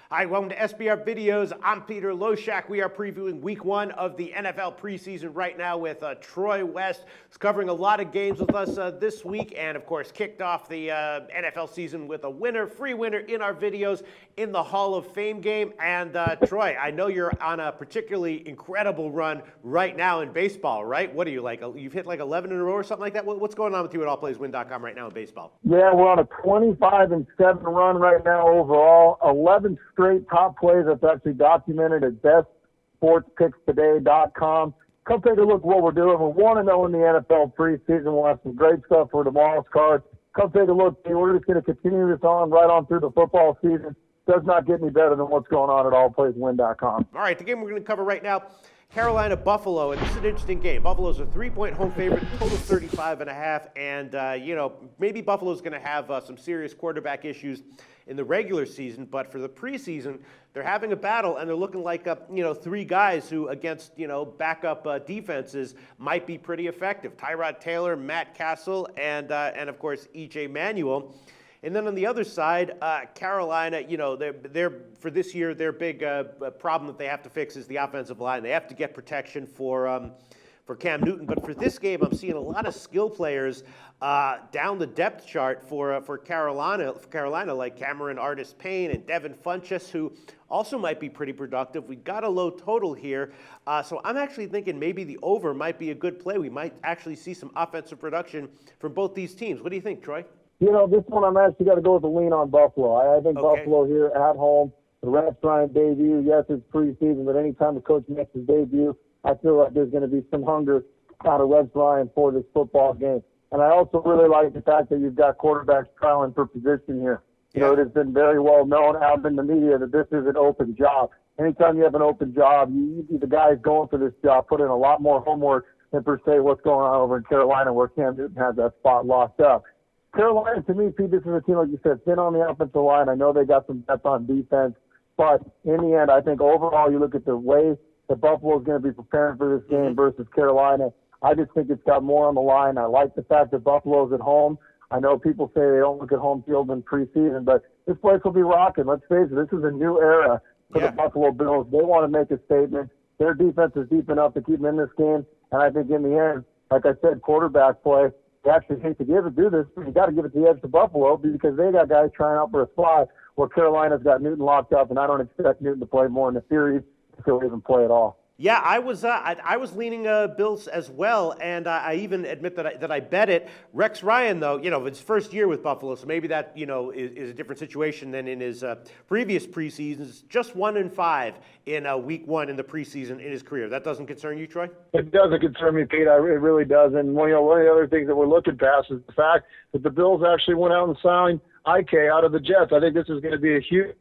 Hi, welcome to SBR Videos. I'm Peter Loshak. We are previewing week 1 of the NFL preseason right now with Troy West. He's covering a lot of games with us this week and, of course, kicked off the NFL season with a free winner in our videos in the Hall of Fame game. And Troy, I know you're on a particularly incredible run right now in baseball, right? What are you, like, you've hit like 11 in a row or something like that? What's going on with you at allplayswin.com right now in baseball? Yeah, we're on a 25-7 run right now overall. 11 straight top plays that's actually documented at bestsportspickstoday.com. Come take a look at what we're doing. We're 1-0 in the NFL preseason. We'll have some great stuff for tomorrow's card. Come take a look. We're just going to continue this on right on through the football season. Does not get any better than what's going on at allplayswin.com. All right, the game we're going to cover right now, Carolina-Buffalo, and this is an interesting game. Buffalo's a 3-point home favorite, total 35.5, and, maybe Buffalo's going to have some serious quarterback issues in the regular season, but for the preseason, they're having a battle, and they're looking like, three guys who, against, backup defenses, might be pretty effective. Tyrod Taylor, Matt Castle, and of course, E.J. Manuel. And then on the other side, Carolina, they're for this year, their big problem that they have to fix is the offensive line. They have to get protection for Cam Newton. But for this game, I'm seeing a lot of skill players down the depth chart for Carolina, like Cameron Artis-Payne and Devin Funchess, who also might be pretty productive. We got a low total here, so I'm actually thinking maybe the over might be a good play. We might actually see some offensive production from both these teams. What do you think, Troy? This one I'm actually got to go with the lean on Buffalo. I think Okay. Buffalo here at home, the Rex Ryan debut, yes, it's preseason, but anytime the coach makes his debut, I feel like there's going to be some hunger out of Rex Ryan for this football game. And I also really like the fact that you've got quarterbacks trialing for position here. It has been very well known out in the media that this is an open job. Anytime you have an open job, the guys going for this job put in a lot more homework than per se what's going on over in Carolina where Cam Newton has that spot locked up. Carolina, to me, Pete, this is a team, like you said, thin on the offensive line. I know they got some depth on defense, but in the end, I think overall you look at the way that Buffalo is going to be preparing for this game versus Carolina, I just think it's got more on the line. I like the fact that Buffalo's at home. I know people say they don't look at home field in preseason, but this place will be rocking. Let's face it, this is a new era for the Buffalo Bills. They want to make a statement. Their defense is deep enough to keep them in this game, and I think in the end, like I said, quarterback play, you actually hate to do this, but you got to give it the edge to Buffalo because they got guys trying out for a spot where Carolina's got Newton locked up, and I don't expect Newton to play more in the series if he'll even play at all. Yeah, I was leaning Bills as well, and I even admit that I bet it. Rex Ryan, though, it's first year with Buffalo, so maybe that is a different situation than in his previous preseasons. Just 1-5 in week 1 in the preseason in his career. That doesn't concern you, Troy? It doesn't concern me, Pete. It really does. And one of the other things that we're looking past is the fact that the Bills actually went out and signed IK out of the Jets. I think this is going to be a huge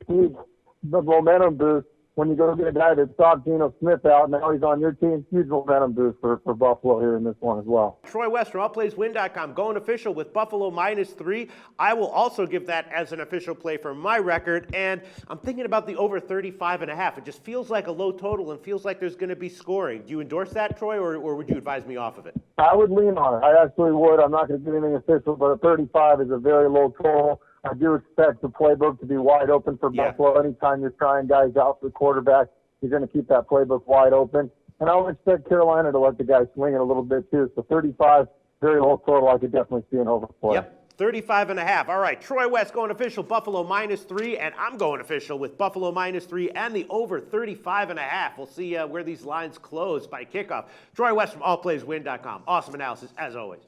momentum boost. When you go get a guy that stopped Geno Smith out, now he's on your team, huge momentum boost for Buffalo here in this one as well. Troy West from allplayswin.com going official with Buffalo -3. I will also give that as an official play for my record, and I'm thinking about the over 35.5. It just feels like a low total and feels like there's going to be scoring. Do you endorse that, Troy, or would you advise me off of it? I would lean on it. I absolutely would. I'm not going to do anything official, but a 35 is a very low total. I do expect the playbook to be wide open for Buffalo. Anytime you're trying guys out for the quarterback, you're going to keep that playbook wide open. And I would expect Carolina to let the guys swing it a little bit too. So 35, very low total. I could definitely see an overplay. Yep, 35.5. All right, Troy West going official, Buffalo -3, and I'm going official with Buffalo -3 and the over 35.5. We'll see where these lines close by kickoff. Troy West from allplayswin.com. Awesome analysis, as always.